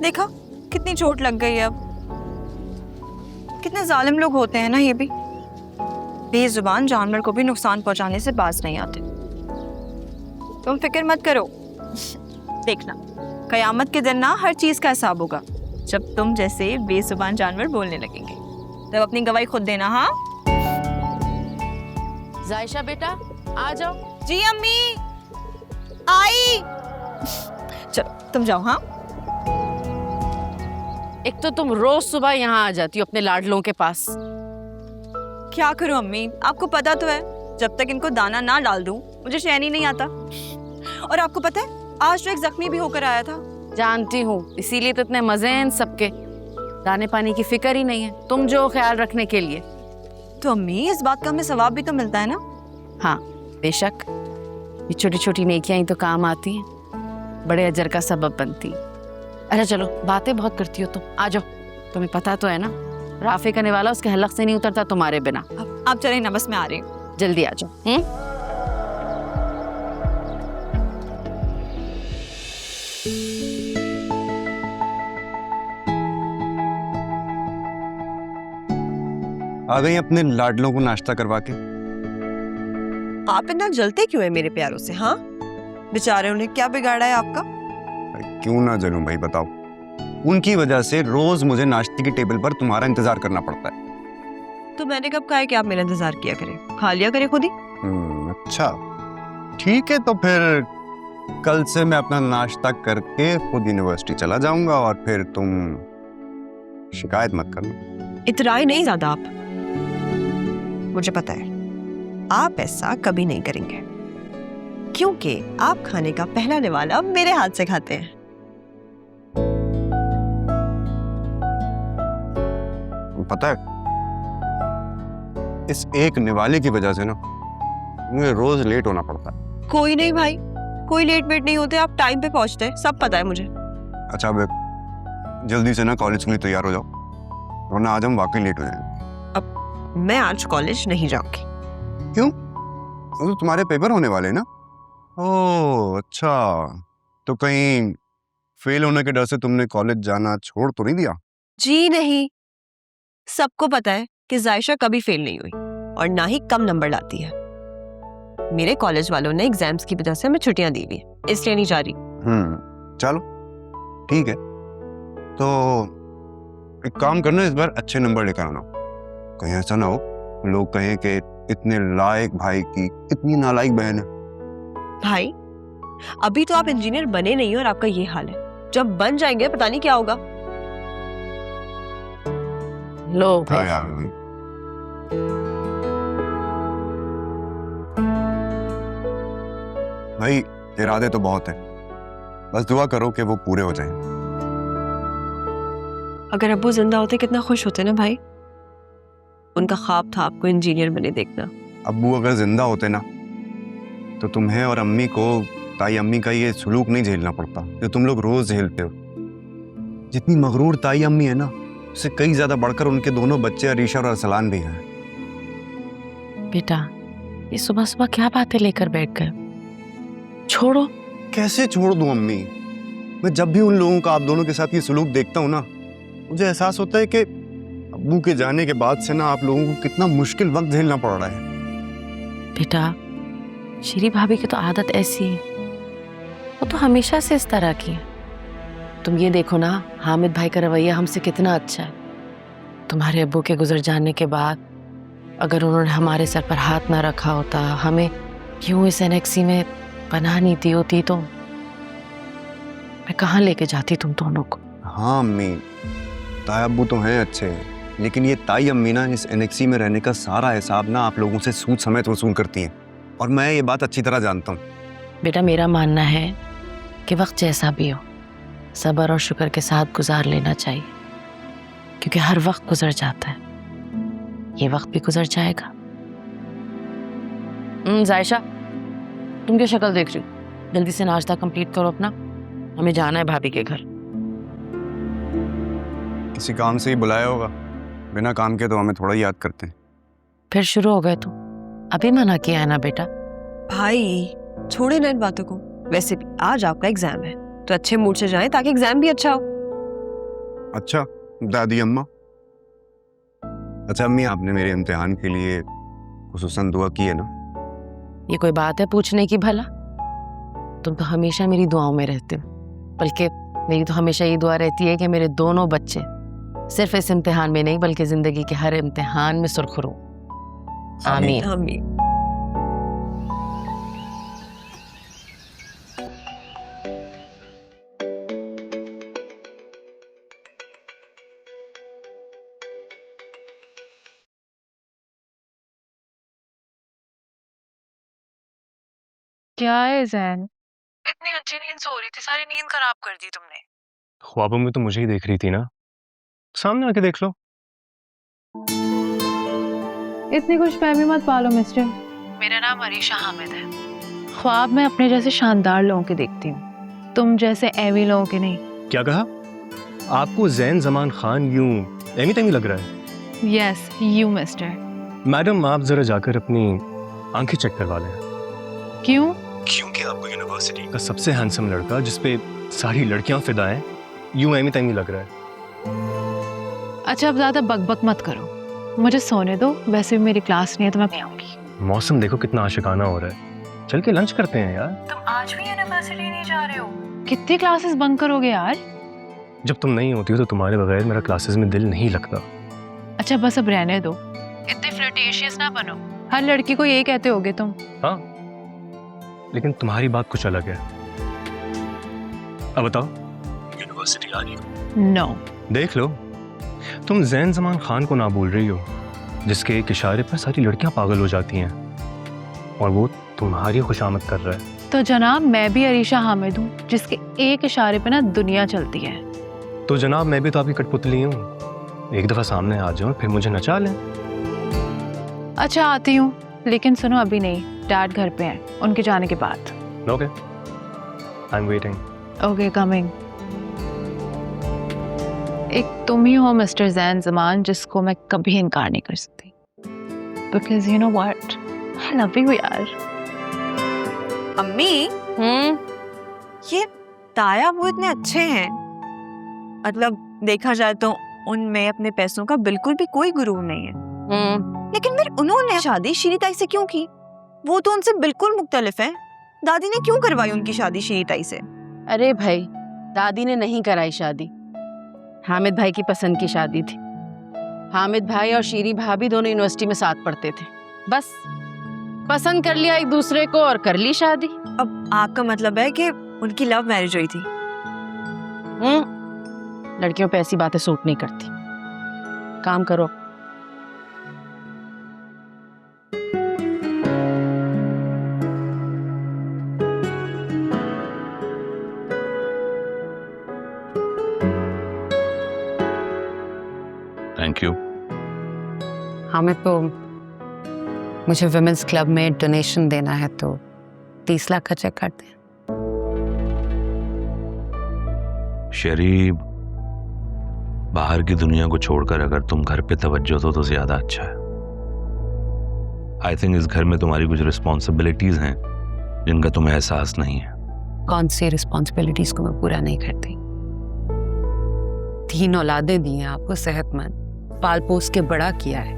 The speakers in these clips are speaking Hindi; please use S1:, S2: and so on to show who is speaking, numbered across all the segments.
S1: देखा कितनी चोट लग गई है। अब कितने जालिम लोग होते हैं ना ये भी, बेजुबान जानवर को भी नुकसान पहुंचाने से बाज नहीं आते। तुम फिक्र मत करो, देखना कयामत के दिन ना हर चीज का हिसाब होगा। जब तुम जैसे बेजुबान जानवर बोलने लगेंगे तब अपनी गवाही खुद देना। हाँ
S2: जायशा बेटा आ जाओ।
S1: जी अम्मी आई। चलो तुम जाओ। हाँ
S2: एक तो तुम रोज सुबह यहाँ आ जाती हो अपने लाडलों के पास।
S1: क्या करूं अम्मी, आपको पता तो है जब तक इनको दाना ना डाल दूं मुझे चैन ही नहीं आता। और आपको पता है आज तो एक जख्मी भी होकर आया था।
S2: जानती हूँ, इसीलिए तो इतने मजे हैं इन सबके। दाने पानी की फिक्र ही नहीं है, तुम जो ख्याल रखने के लिए।
S1: तो अम्मी इस बात का हमें सवाब भी तो मिलता है ना।
S2: हाँ बेशक, ये छोटी छोटी नेकियां ही तो काम आती हैं, बड़े अजर का सबब बनती। अरे चलो बातें बहुत करती हो तुम, आ जाओ। तुम्हें पता तो है ना राफे करने वाला उसके हलक से नहीं उतरता तुम्हारे बिना।
S1: अब आप चले ना, बस मैं आ रही हूँ।
S2: जल्दी आ जाओ।
S3: आ गई अपने लाडलों को नाश्ता करवा के।
S1: आप इतना जलते क्यों है मेरे प्यारों से? हाँ बेचारे, उन्हें क्या बिगाड़ा है आपका?
S3: क्यों ना जलूं भाई, बताओ। उनकी वजह से रोज मुझे नाश्ते की टेबल पर तुम्हारा इंतजार करना पड़ता है।
S1: तो मैंने कब कहा है कि आप मेरा इंतजार किया करें? खा लिया करें खुद ही।
S3: अच्छा ठीक है, तो फिर कल से मैं अपना नाश्ता करके खुद यूनिवर्सिटी चला जाऊंगा और फिर तुम शिकायत मत करना।
S1: इतराए नहीं ज्यादा आप, मुझे पता है आप ऐसा कभी नहीं करेंगे क्योंकि आप खाने का पहला निवाला मेरे हाथ से खाते हैं।
S3: पता है इस एक निवाले की वजह से ना मुझे रोज लेट होना पड़ता है।
S1: कोई नहीं भाई, कोई लेट वेट नहीं होते, आप टाइम पे पहुंचते हैं, सब पता है मुझे।
S3: अच्छा अब जल्दी से ना कॉलेज के लिए तैयार हो जाओ, वरना आज हम वाकई लेट हो जाएंगे।
S1: अब मैं आज कॉलेज नहीं जाऊंगी।
S3: क्यों? तो तुम्हारे पेपर होने वाले ना। ओह अच्छा, तो कहीं फेल होने के डर से तुमने कॉलेज जाना छोड़ तो नहीं दिया?
S1: जी नहीं, सबको पता है कि जायशा कभी फेल नहीं हुई और ना ही कम नंबर लाती है। मेरे कॉलेज वालों ने एग्जाम्स की वजह से हमें छुट्टियां दी हुई है, इसलिए नहीं जा रही।
S3: चलो ठीक है, तो एक काम करना, इस बार अच्छे नंबर लेकर आना। कहीं ऐसा ना हो लोग कहें कि इतने लायक भाई की इतनी नालायक बहन है।
S1: भाई अभी तो आप इंजीनियर बने नहीं और आपका ये हाल है, जब बन जाएंगे पता नहीं क्या होगा।
S2: लो
S3: हाँ
S2: भाई।
S3: यार, भाई इरादे तो बहुत है, बस दुआ करो कि वो पूरे हो जाएं।
S1: अगर अब्बू जिंदा होते कितना खुश होते ना भाई, उनका ख्वाब था आपको इंजीनियर बने देखना।
S3: अब्बू अगर जिंदा होते ना तो तुम्हें और अम्मी को ताई अम्मी का ये सलूक नहीं झेलना पड़ता जो तुम लोग रोज झेलते हो। जितनी मगरूर ताई अम्मी है ना, उससे कई ज्यादा बढ़कर उनके दोनों बच्चे अरीशा और अरसलान भी हैं।
S2: बेटा ये सुबह सुबह क्या बातें लेकर बैठ गए? छोड़ो।
S3: कैसे छोड़ दूं अम्मी? मैं जब भी उन लोगों का आप दोनों के साथ ये सलूक देखता हूँ ना, मुझे एहसास होता है कि अब्बू के जाने के बाद से ना आप लोगों को कितना मुश्किल वक्त झेलना पड़ रहा है।
S2: बेटा श्री भाभी की तो आदत ऐसी है, वो तो हमेशा से इस तरह की है। तुम ये देखो ना, हामिद भाई का रवैया हमसे कितना अच्छा है। तुम्हारे अब्बू के गुजर जाने के बाद अगर उन्होंने हमारे सर पर हाथ ना रखा होता, हमें यूं इस एनेक्सी में पनाह नहीं दी होती, तो मैं कहाँ लेके जाती तुम दोनों को।
S3: हाँ अम्मी, ताई अब्बू तो हैं अच्छे, लेकिन ये ताई अम्मी ना इस एनेक्सी में रहने का सारा हिसाब ना आप लोगों से सूद समेत वसूल करती हैं, और मैं ये बात अच्छी तरह जानता हूँ।
S2: बेटा मेरा मानना है कि वक्त जैसा भी हो सब्र और शुक्र के साथ गुजार लेना चाहिए, क्योंकि हर वक्त गुजर जाता है, ये वक्त भी गुजर जाएगा। जायशा तुम क्या शक्ल देख रही हो? जल्दी से नाश्ता कंप्लीट करो अपना, हमें जाना है भाभी के घर।
S3: किसी काम से ही बुलाया होगा, बिना काम के तो हमें थोड़ा याद करते हैं।
S2: फिर शुरू हो गए तुम, अभी मना किया है ना बेटा।
S1: भाई छोड़े ना इन बातों को, वैसे भी आज आपका एग्जाम है तो अच्छे मूड से जाएं ताकि एग्जाम भी अच्छा हो।
S3: अच्छा दादी अम्मा। अच्छा अम्मी, आपने मेरे इम्तिहान के लिए खुसूसन दुआ की है ना?
S2: ये कोई बात है पूछने की भला? तुम तो हमेशा मेरी दुआओं में रहते हो, बल्कि मेरी तो हमेशा ये दुआ रहती है कि मेरे दोनों बच्चे सिर्फ इस इम्तिहान में नहीं बल्कि जिंदगी के हर इम्तिहान में सुरखरू। आमीन।
S1: आमीन।
S4: क्या है जैन?
S1: इतनी अच्छी नींद सो रही थी, सारी नींद खराब कर दी तुमने।
S5: ख्वाबों में तो मुझे ही देख रही थी ना, सामने आके देख लो।
S4: इतनी खुश फहमी मत पालो मिस्टर।
S1: मेरा नाम अरीशा हामिद है।
S4: ख्वाब में अपने जैसे शानदार लोगों के देखती हूँ, तुम जैसे एवी लोगों के नहीं।
S5: क्या कहा? आपको जैन जमान खान यूं एमी तेमी लग रहा है?
S4: Yes you mister.
S5: मैडम आप जरा जाकर अपनी आंखें चेक करवा लें।
S4: क्यों?
S5: क्योंकि आपको यूनिवर्सिटी का सबसे हैंडसम लड़का जिसपे सारी लड़कियां फिदा हैं यूं एमी तेमी लग रहा है।
S4: अच्छा अब ज्यादा बकबक मत करो, मुझे सोने दो। वैसे भी मेरी क्लास नहीं है तो मैं आऊंगी।
S5: मौसम देखो कितना आशिकाना हो रहा है, चल के लंच करते हैं यार।
S1: तुम आज भी यूनिवर्सिटी नहीं जा रहे हो?
S4: कितनी क्लासेस बंक करोगे यार?
S5: जब तुम नहीं होती हो तो तुम्हारे बगैर मेरा क्लासेस में दिल नहीं लगता।
S4: अच्छा बस अब रहने दो, इतने फ्लर्टेशियस ना बनो। हर लड़की को यही कहते होगे तुम।
S5: हाँ, लेकिन तुम्हारी बात कुछ अलग है। अब बताओ, यूनिवर्सिटी आ रही हो?
S4: नो।
S5: देख लो, तुम जैन जमान खान को ना भूल रही हो, जिसके एक इशारे पर सारी लड़कियां पागल हो जाती हैं, और वो तुम्हारी खुशामद कर रहा है।
S4: तो जनाब मैं भी अरीशा हामिद हूँ, जिसके एक इशारे पे ना दुनिया चलती है।
S5: तो जनाब मैं भी तो आपकी कठपुतली हूँ, एक दफा सामने आ जाओ फिर मुझे नचा लें।
S4: अच्छा आती हूँ, लेकिन सुनो अभी नहीं, डैड घर पे हैं, उनके जाने के बाद।
S5: Okay, I am waiting.
S4: Okay coming. एक तुम ही हो मिस्टर जैन जमान जिसको मैं कभी इनकार नहीं कर सकती, because you know what, I love you यार।
S1: अम्मी, ये ताया वो इतने अच्छे हैं, मतलब देखा जाए तो उनमें अपने पैसों का बिल्कुल भी कोई गुरूर नहीं है। लेकिन फिर उन्होंने शादी शीरी ताई से क्यों की? वो तो उनसे बिल्कुल मुख्तलिफ है। दादी ने क्यों करवाई उनकी शादी शीरी ताई से?
S2: अरे भाई, दादी ने नहीं कराई शादी, हामिद भाई की पसंद की शादी थी। हामिद भाई और शीरी भाभी दोनों यूनिवर्सिटी में साथ पढ़ते थे, बस पसंद कर लिया एक दूसरे को और कर ली शादी।
S1: अब आपका मतलब है कि उनकी लव मैरिज हुई थी?
S2: लड़कियों पे ऐसी बातें सूट नहीं करती। काम करो।
S6: Thank you.
S7: हमें तो मुझे विमेंस क्लब में डोनेशन देना है, तो 30 लाख का चेक कर दें।
S6: शरीफ, बाहर की दुनिया को छोड़कर अगर तुम घर पे तवज्जो दो तो ज्यादा अच्छा है। आई थिंक इस घर में तुम्हारी कुछ रिस्पॉन्सिबिलिटीज हैं जिनका तुम्हें एहसास नहीं है।
S7: कौन सी रिस्पॉन्सिबिलिटीज को मैं पूरा नहीं करती? 3 औलादें दी हैं आपको, सेहतमंद पाल पोस के बड़ा किया है,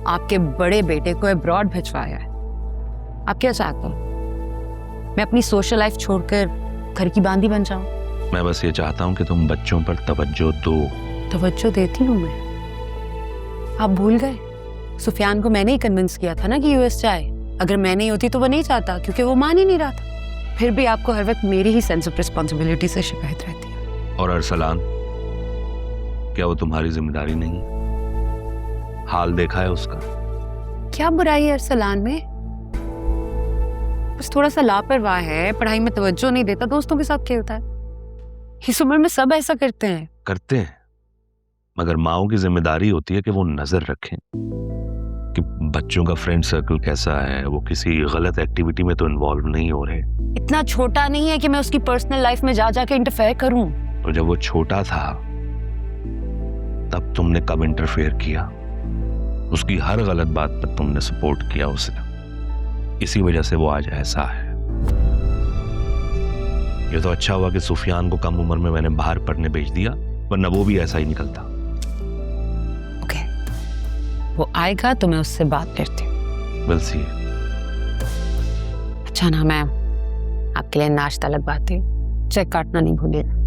S7: आपके बड़े बेटे को अब्रॉड भिजवाया है। आप क्या चाहते हो? मैं अपनी सोशल लाइफ छोड़कर घर की बांदी बन जाऊं?
S6: मैं बस ये चाहता हूँ कि तुम बच्चों पर तवज्जो दो।
S7: तवज्जो देती हूँ मैं। आप भूल गए, सुफियान को मैंने ही कन्विंस किया था ना कि यूएस जाए। अगर मैं नहीं होती तो वो नहीं चाहता, क्योंकि वो मान ही नहीं रहा था। फिर भी आपको हर वक्त मेरी ही सेंस ऑफ रिस्पॉन्सिबिलिटी से शिकायत रहती है।
S6: और अरसलान, क्या वो तुम्हारी जिम्मेदारी नहीं है? हाल देखा है उसका?
S7: क्या बुराई है अरसलान में? बस थोड़ा सा लापरवाह है, पढ़ाई में तवज्जो नहीं देता, दोस्तों के साथ खेलता है। इस उम्र में सब ऐसा करते हैं।
S6: करते हैं, मगर माओ की जिम्मेदारी होती है कि वो नजर रखें कि बच्चों का फ्रेंड सर्कल कैसा है, वो किसी गलत एक्टिविटी में तो इन्वॉल्व नहीं हो रहे।
S7: इतना छोटा नहीं है कि मैं उसकी पर्सनल लाइफ में जा जाके इंटरफेयर करूं।
S6: तो जब वो छोटा था तब तुमने कब इंटरफेयर किया? उसकी हर गलत बात पर तुमने सपोर्ट किया उसे। इसी वजह से वो आज ऐसा है। ये तो अच्छा हुआ कि सुफियान को कम उम्र में मैंने बाहर पढ़ने भेज दिया, वरना वो भी ऐसा ही निकलता।
S7: ओके, वो आएगा तो मैं उससे बात करती हूँ।
S6: Will see.
S7: अच्छा ना, मैं आपके लिए नाश्ता लगवाती हूँ, चेक काटना नहीं भूलिएगा।